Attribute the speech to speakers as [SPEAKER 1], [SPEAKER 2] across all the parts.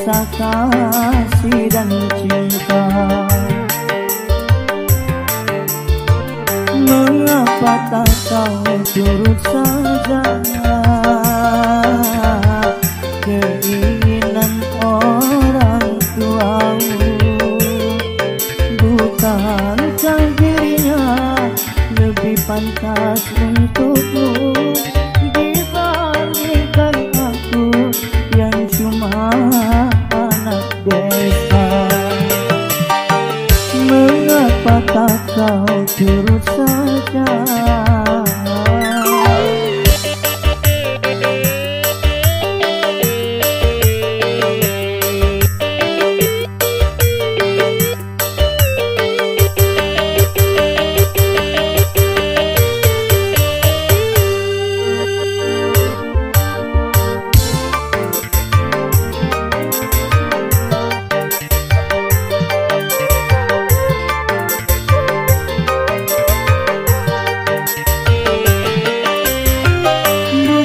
[SPEAKER 1] rasa kasih dan cinta. Mengapa tak kau turut saja keinginan orang tuamu? Bukankah dirinya lebih pantas untukmu dibandingkan aku yang cuma anak desa? Mengapa tak kau turut saja?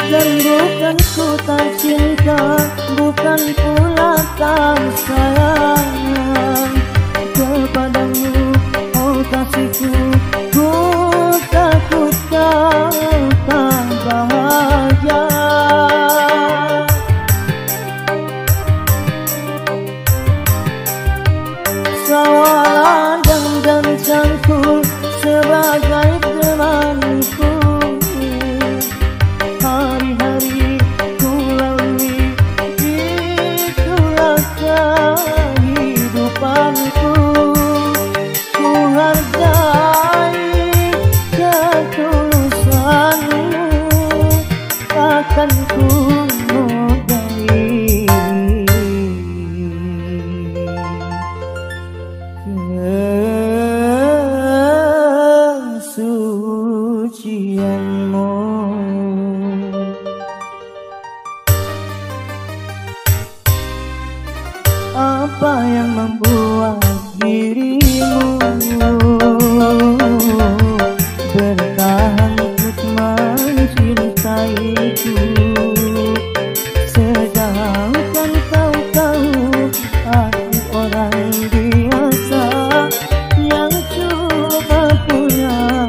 [SPEAKER 1] Bukan ku tak cinta, bukan pula tak sayang kepadamu, oh kasihku. Ku takut kau tak bahagia. Sawalah dan cangkul sebagai temanku. Hari-hari ku lalui, itulah kehidupanku. Ku hargai ketulusanmu, akan ku modali kesucianmu. Apa yang membuat dirimu bertahan untuk mencintaiku, sedangkan kau tahu aku orang biasa yang cuma punya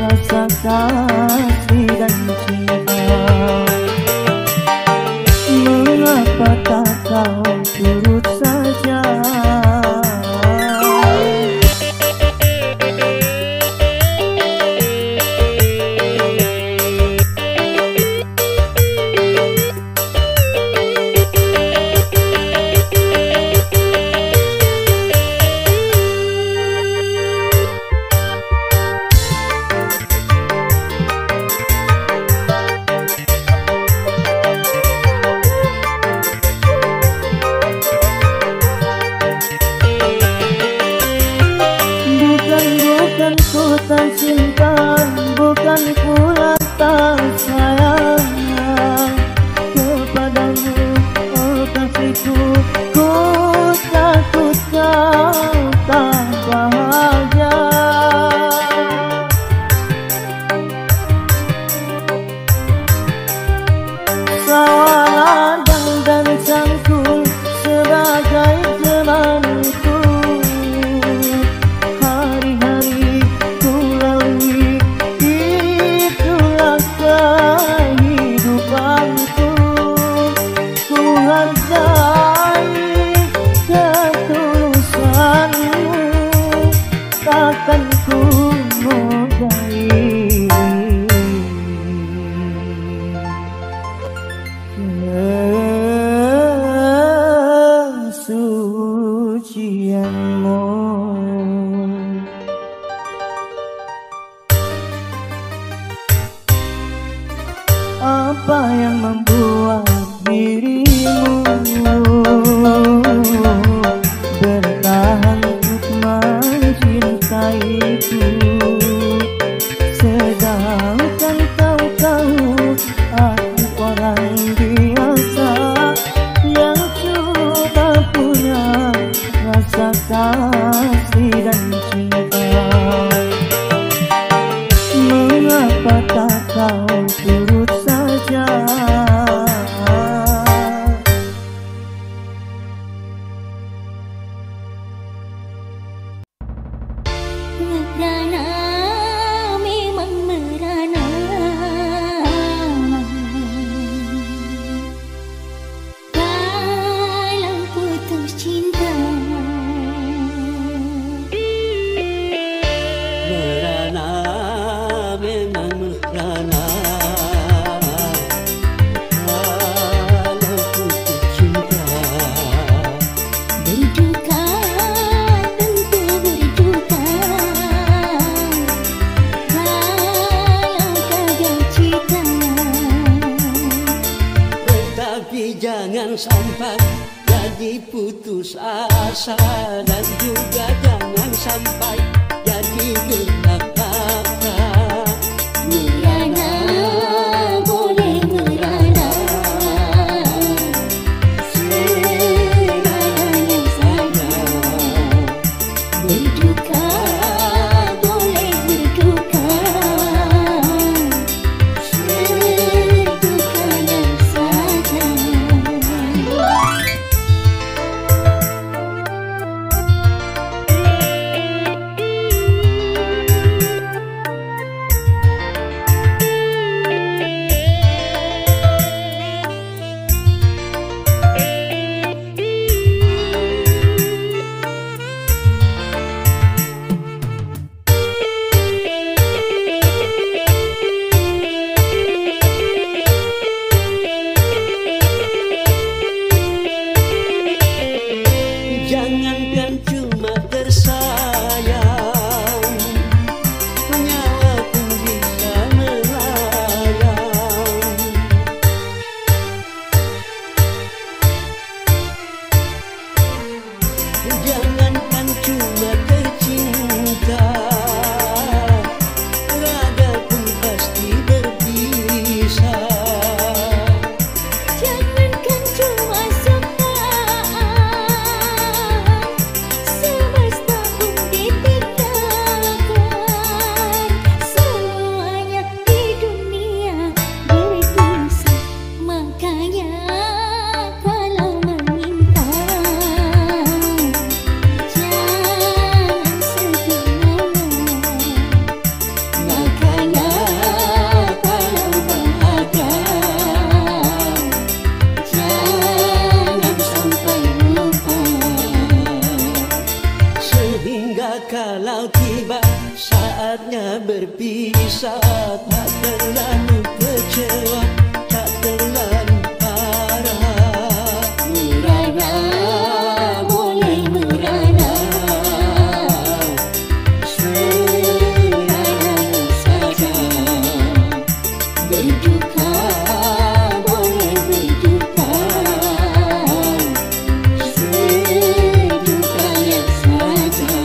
[SPEAKER 1] rasa kasih dan cinta. Mengapa tak kau turut saja? Bukan ku tak cinta, bukan pula tak sayang kepadamu, oh kasihku. Ku takut kau tak bahagia. Sawalah dan cangkul sebagai temanku. Hari-hari ku lalui, itulah kehidupanku. Ku hargai
[SPEAKER 2] jadi putus asa, dan juga jangan sampai jadi gelap mata.
[SPEAKER 3] Merana boleh merana, seadanya saja. Berduka boleh berduka, sedukanya saja.
[SPEAKER 2] Jangankan cuma tersayang, nyawa pun bisa melayang. Jangankan cuma tercinta, raga pun pasti berpisah.
[SPEAKER 3] Jangankan cuma sepakan, semesta pun ditinggalkan. Semuanya di dunia berpisah, makanya kalau meminta jangan sebenarnya. Makanya kalau bahagia jangan sampai lupa.
[SPEAKER 2] Sehingga kalau tiba saatnya berpisah, tak terlalu kecewa, tak terlalu parah.
[SPEAKER 3] Merana boleh merana, seadanya saja. Berduka boleh berduka, sedukanya saja.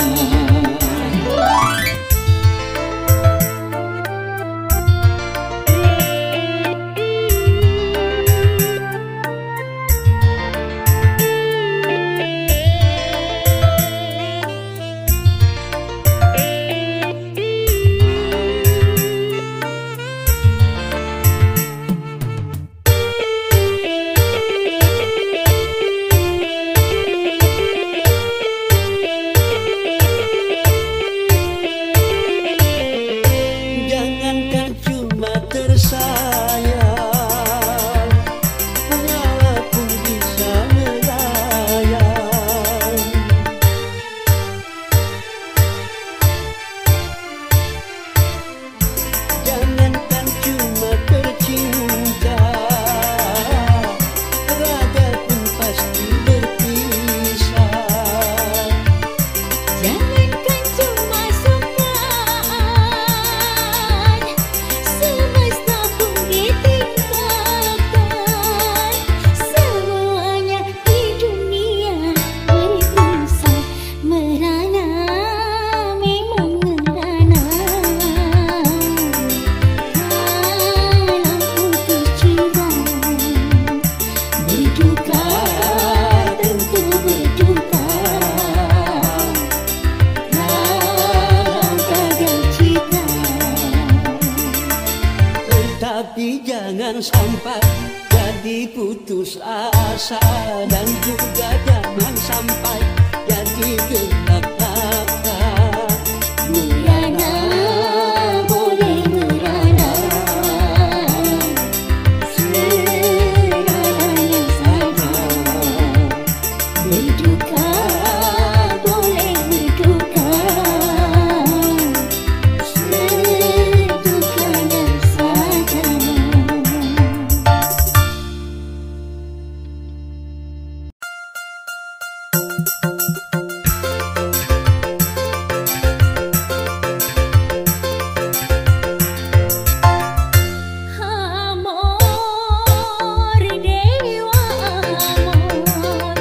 [SPEAKER 2] Jangankan cuma tersayang, nyawa pun bisa melayang. Jangankan cuma tercinta, raga pun pasti berpisah.
[SPEAKER 3] Jangankan cuma sukaan, semesta pun ditinggalkan. Semuanya di dunia berpisah, merana memang merana. Dalam putus cinta, berduka tentu berduka. Dalam gagal cinta,
[SPEAKER 2] Tetapi jangan sampai jadi putus asa, dan juga jangan sampai jadi gelap mata.
[SPEAKER 3] merana boleh merana, seadanya saja. Berduka boleh berduka, sedukanya saja. Amor dewa amor,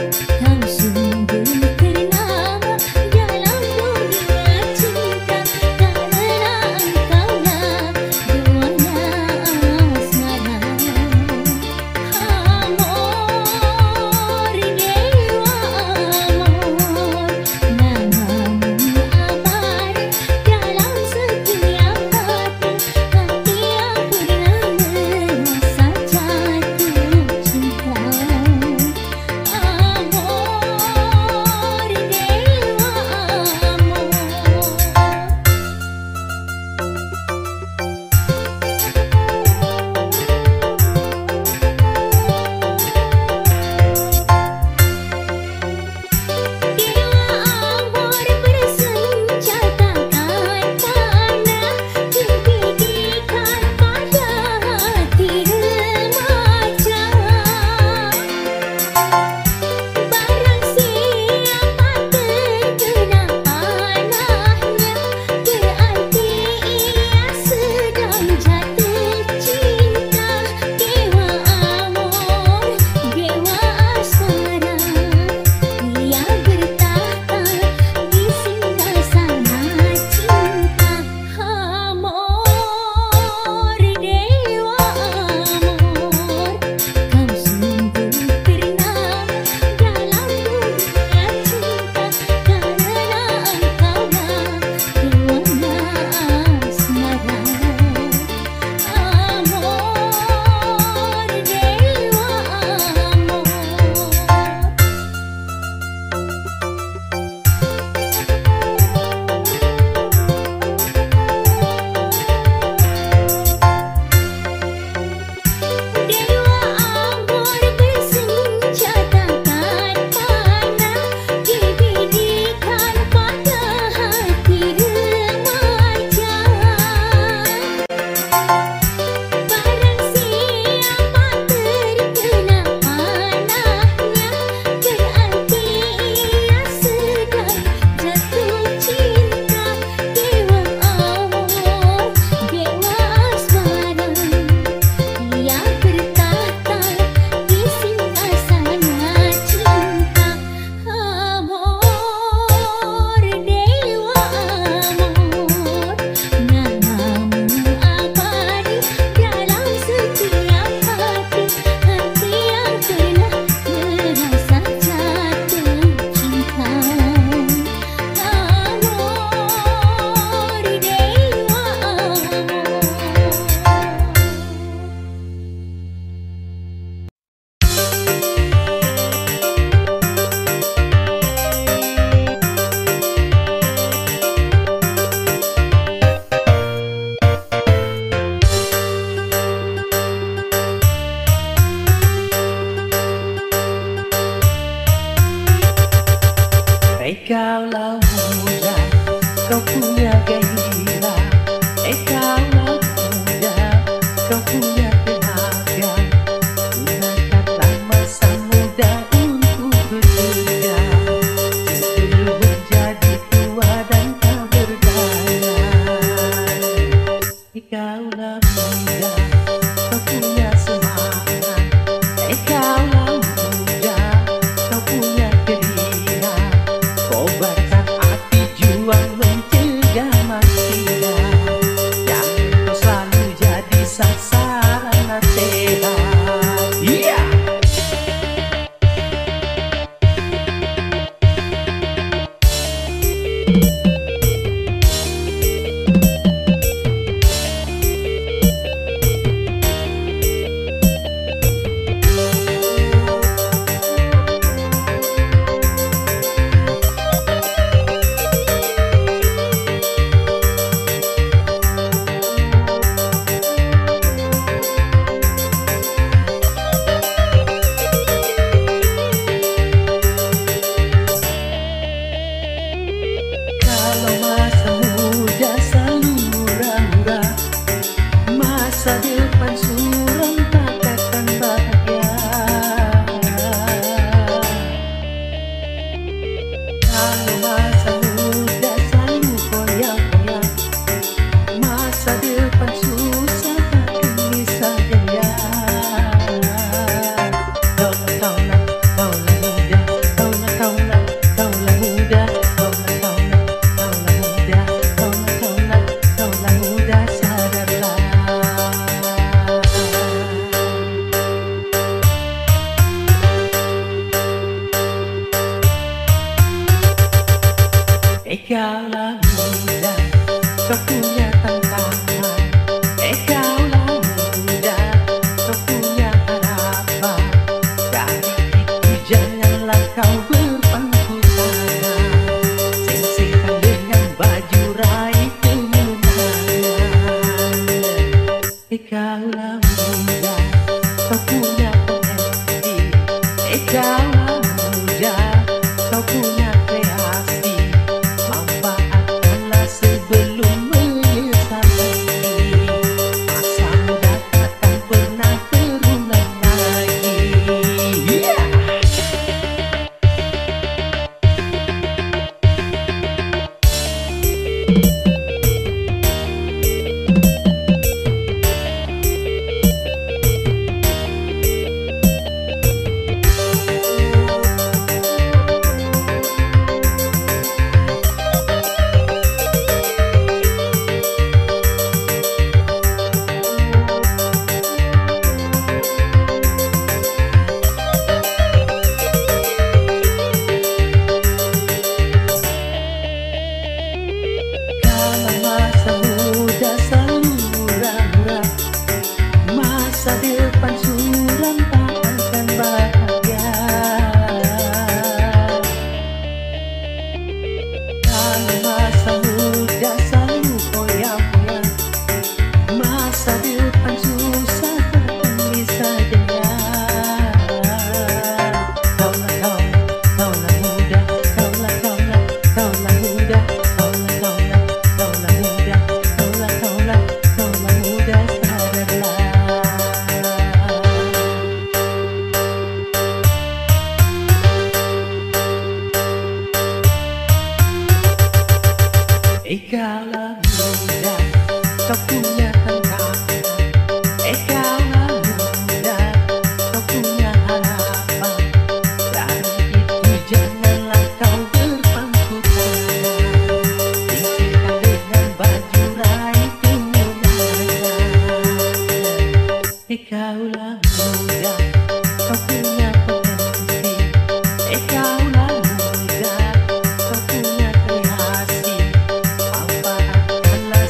[SPEAKER 1] Kaulah muda, kau punya gairah. Kaulah muda, kau punya tenaga. Gunakanlah masa muda untuk bekerja, sebelum menjadi tua dan tak berdaya. Kaulah muda, kau punya semangat. Kaulah muda, kau punya keringat. Obatkan hati juang mencegah maksiat. Jangan kau selalu jadi sasaran nasihat. Yeah! Kalau masa muda selalu murah-murah, masa depan suram takkan bahagia. Kalau masa muda selalu goyang-goyang, masa depan susah takkan bisa jaya. Kaulah muda, kaulah muda, kaulah muda, sadarlah. Kaulah muda, kau punya tantangan. Kaulah muda, kau punya harapan. Dari itu janganlah kau berpangku tangan. Singsirkan dengan baju raih kemenangan. Kaulah muda, kau punya potensi. Kaulah muda, kau punya kreasi. Manfaatkanlah sebelum menyesal nanti. Masa muda takkan pernah terulang lagi. Yeah! Kalau masa muda selalu murah-murah, masa depan suram takkan bahagia. Kalau masa muda selalu goyang-goyang, masa depan susah takkan bisa jaya. Kaulah muda, kaulah muda, kaulah muda, sadarlah. Kaulah muda, kau punya tantangan. Kaulah muda, kau punya harapan. Dari itu janganlah kau berpangku tangan. Singkirkan dengan baju raih kemenangan. Kaulah muda, kau punya potensi. Kaulah muda, kau punya kreasi. Manfaatkanlah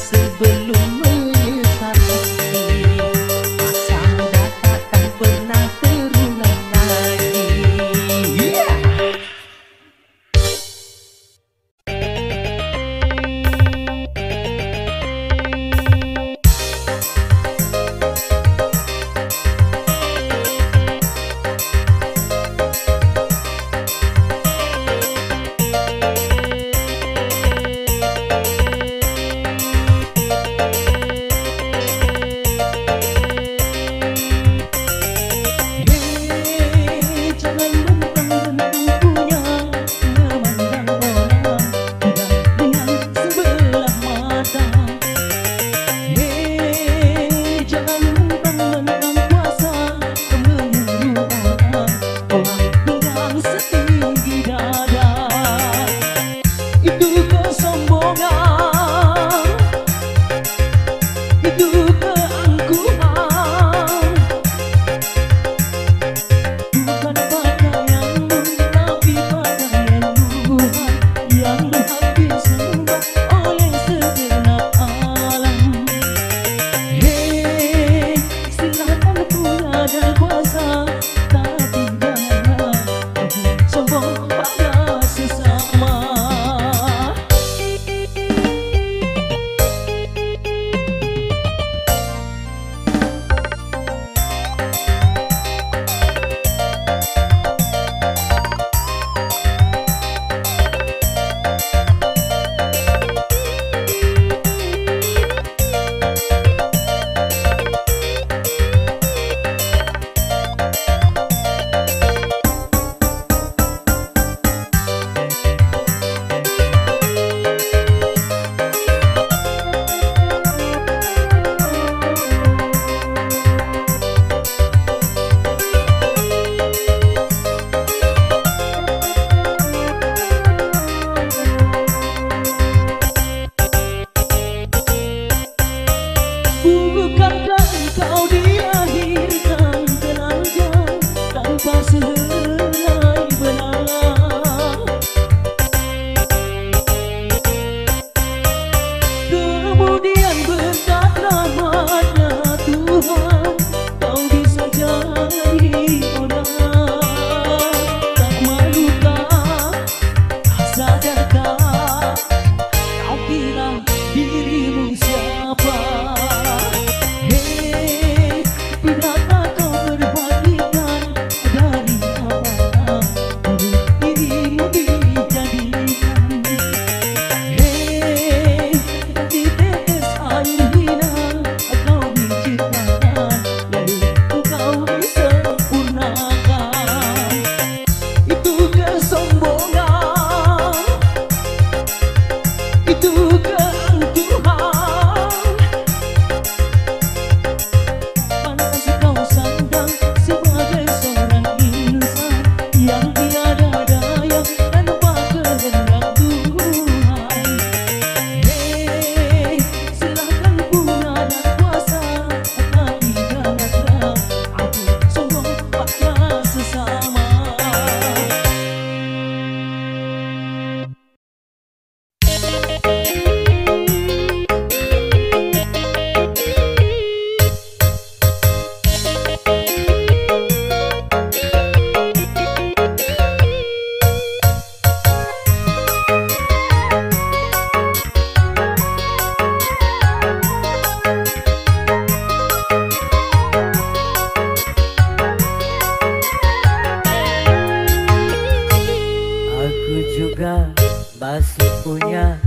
[SPEAKER 1] Aku juga masih punya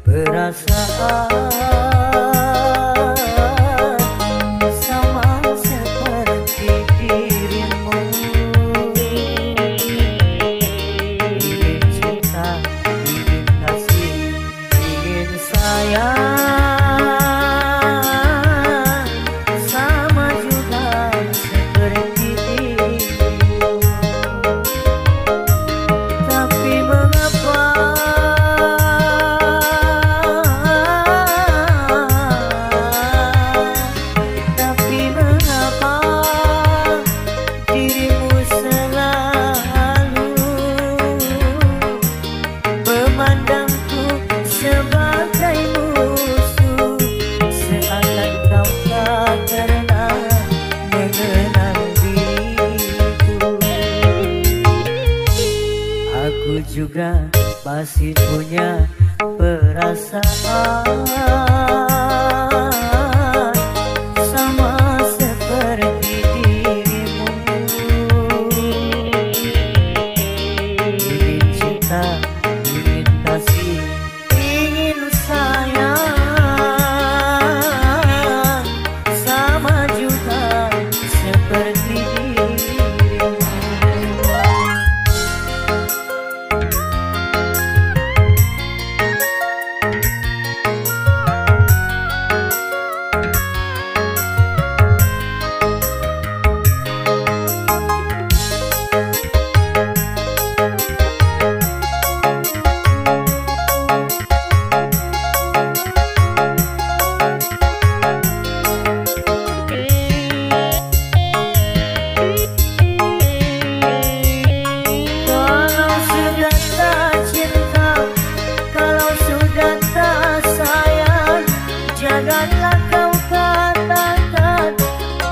[SPEAKER 1] perasaan sama seperti dirimu. Ingin cinta, ingin kasih, ingin sayang sama juga seperti dirimu. Tapi mengapa dirimu selalu memandangku sebagai musuh, seakan kau tak pernah mengenal diriku. Aku juga masih punya perasaan sama seperti dirimu. Ingin cinta, ingin kasih, ingin sayang sama juga seperti dirimu. Kalau sudah tak cinta, kalau sudah tak sayang, janganlah kau katakan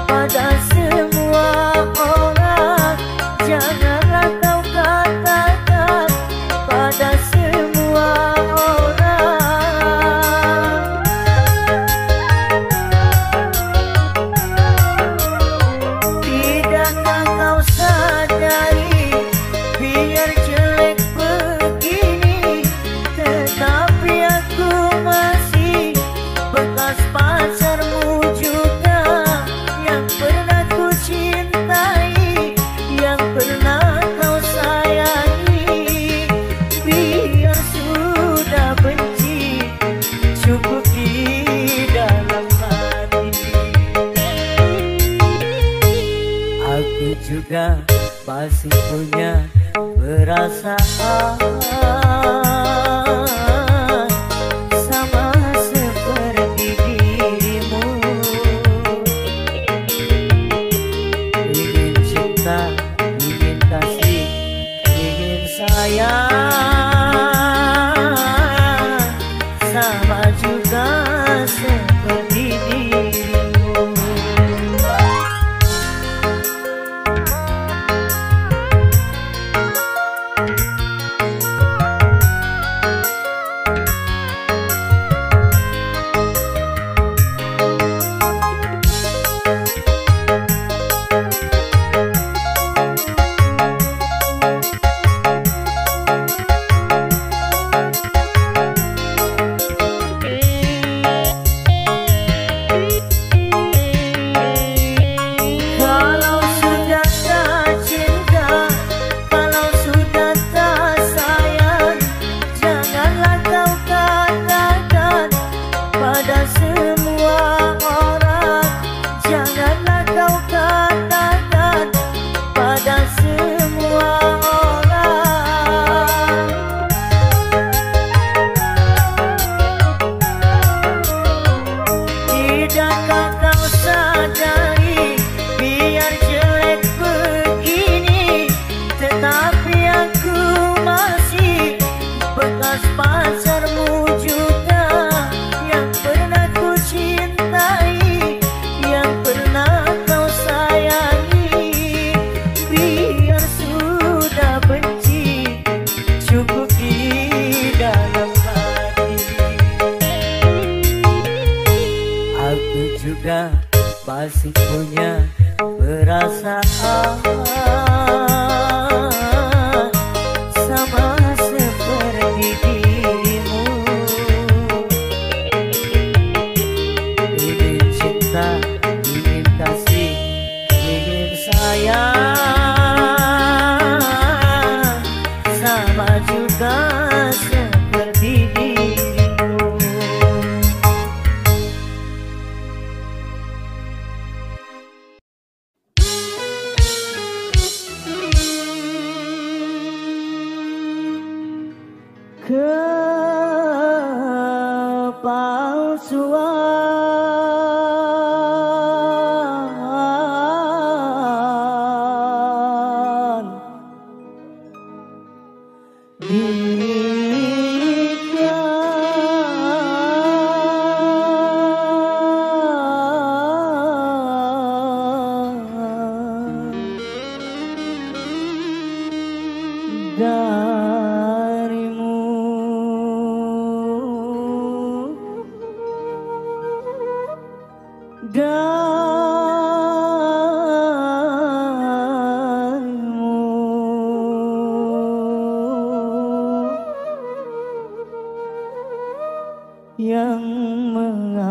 [SPEAKER 1] pada semua orang. Janganlah kau katakan pada semua orang. Tidakkah kau sadari, biar jelek begini, tetapi aku masih bekas pacarmu juga, yang pernah ku cintai, yang pernah kau sayangi. Biar sudah benci, cukup di dalam hati. Aku juga masih punya perasaan sama seperti dirimu. Ingin cinta, ingin kasih, ingin sayang sama juga seperti dirimu. Kalau sudah tak cinta, kalau sudah tak sayang, janganlah kau katakan pada semua orang. Janganlah kau katakan pada semua orang. Tidakkah kau sadari, biar jelek begini, tetapi aku masih bekas pacarmu juga, yang pernah ku cintai, yang pernah kau sayangi. Biar sudah benci, cukup di dalam hati. Aku juga masih punya perasaan sama luka seperti dirimu. Kepalsuan darimu, yang mengaku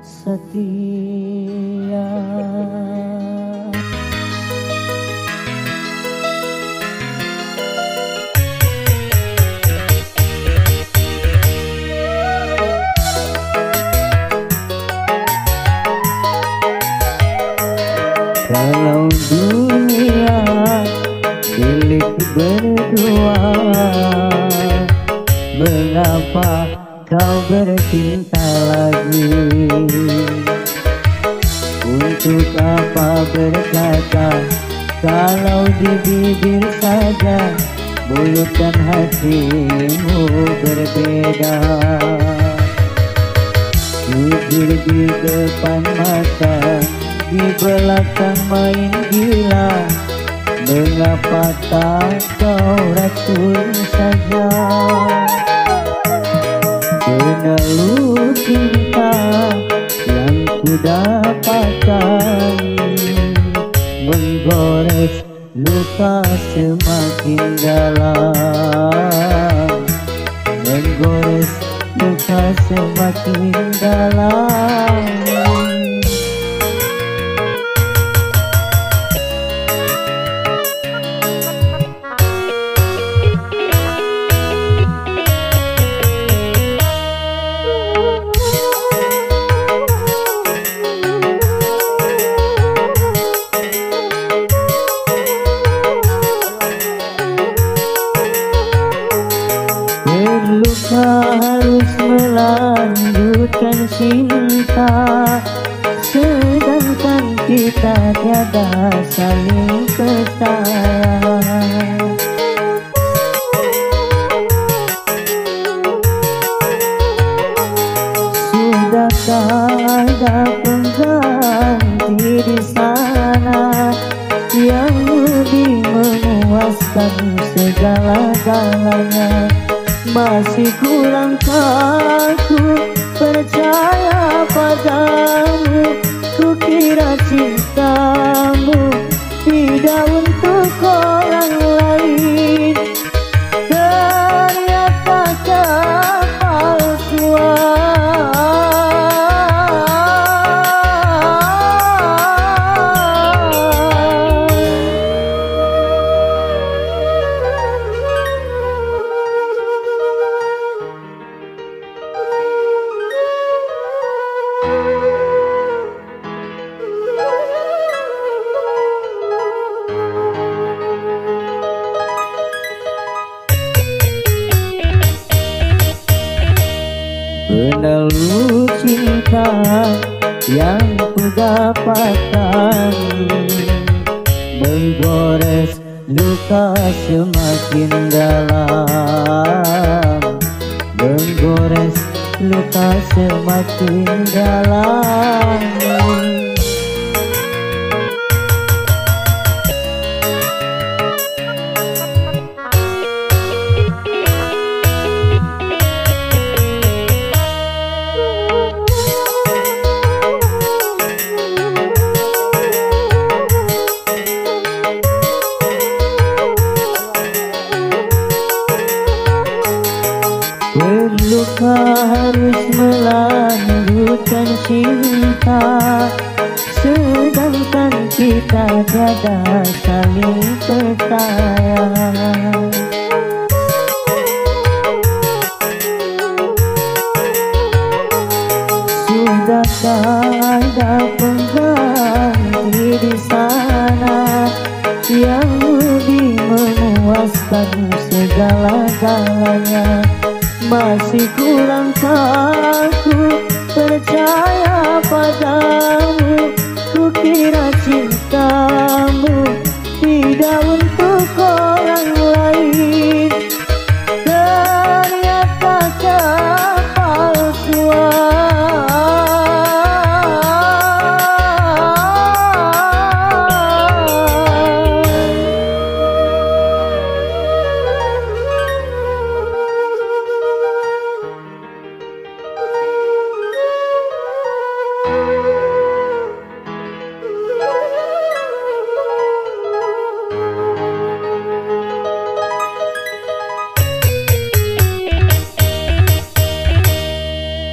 [SPEAKER 1] setia. Kalau dunia milik berdua, mengapa kau bercinta lagi? Untuk apa berkata kalau di bibir saja mulut dan hatimu berbeda? Jujur di depan mata, di belakang main gila. Mengapa tak kau racun saja? Penalu cinta yang ku dapatkan menggores luka semakin dalam, menggores luka semakin dalam. Terluka harus melanjutkan cinta, sedangkan kita tiada saling percaya. Sudahkah ada pengganti di sana yang lebih memuaskan segala-galanya? Masih kurangkah ku percaya padamu? Ku kira cintamu tidak untuk orang lain, ternyata kepalsuan. Penalu cinta yang ku dapatkan menggores luka semakin dalam, menggores luka semakin dalam. Terluka harus melanjutkan cinta, sedangkan kita tiada saling percaya. Sudahkah ada pengganti di sana yang lebih memuaskan segala-galanya? Masih kurangkah aku percaya padamu? Kukira cintamu tidak untuk orang lain, ternyata kepalsuan.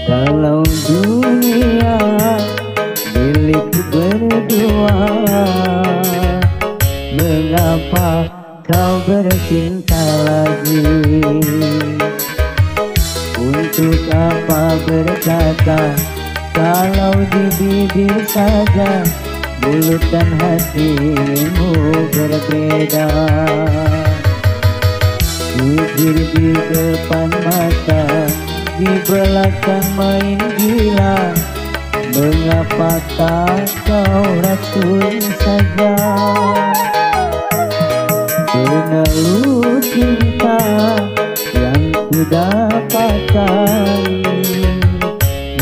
[SPEAKER 1] Kalau dunia milik berdua, mengapa kau bercinta lagi? Untuk apa berkata kalau di bibir saja mulut dan hatimu berbeda? Jujur di depan mata, di belakang main gila. Mengapa tak kau racun saja? Penalu cinta yang ku dapatkan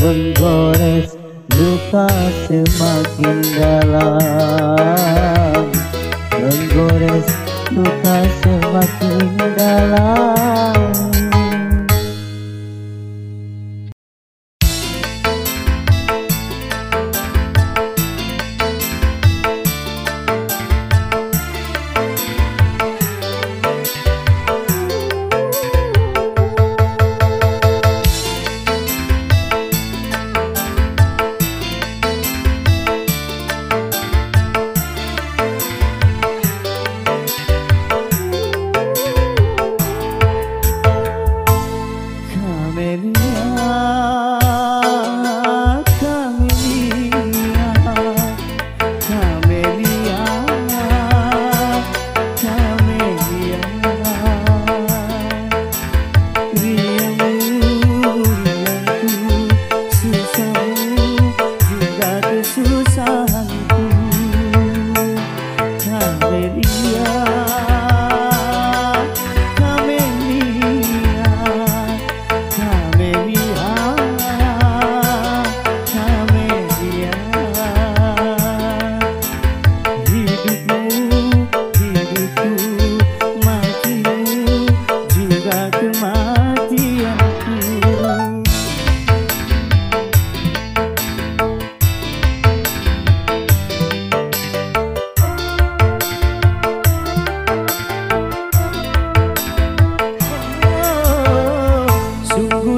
[SPEAKER 1] menggores luka semakin dalam, menggores luka semakin dalam.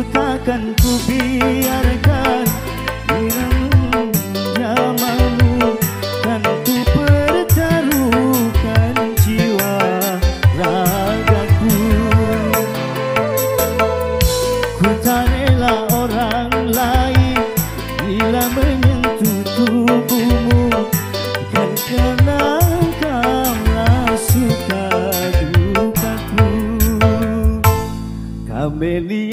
[SPEAKER 4] Takkan ku biarkan dirimu malu, kan ku pertaruhkan jiwa ragaku. Ku tak rela orang lain bila menyentuh tubuhmu, kan karena kaulah suka dukaku. Kamelia,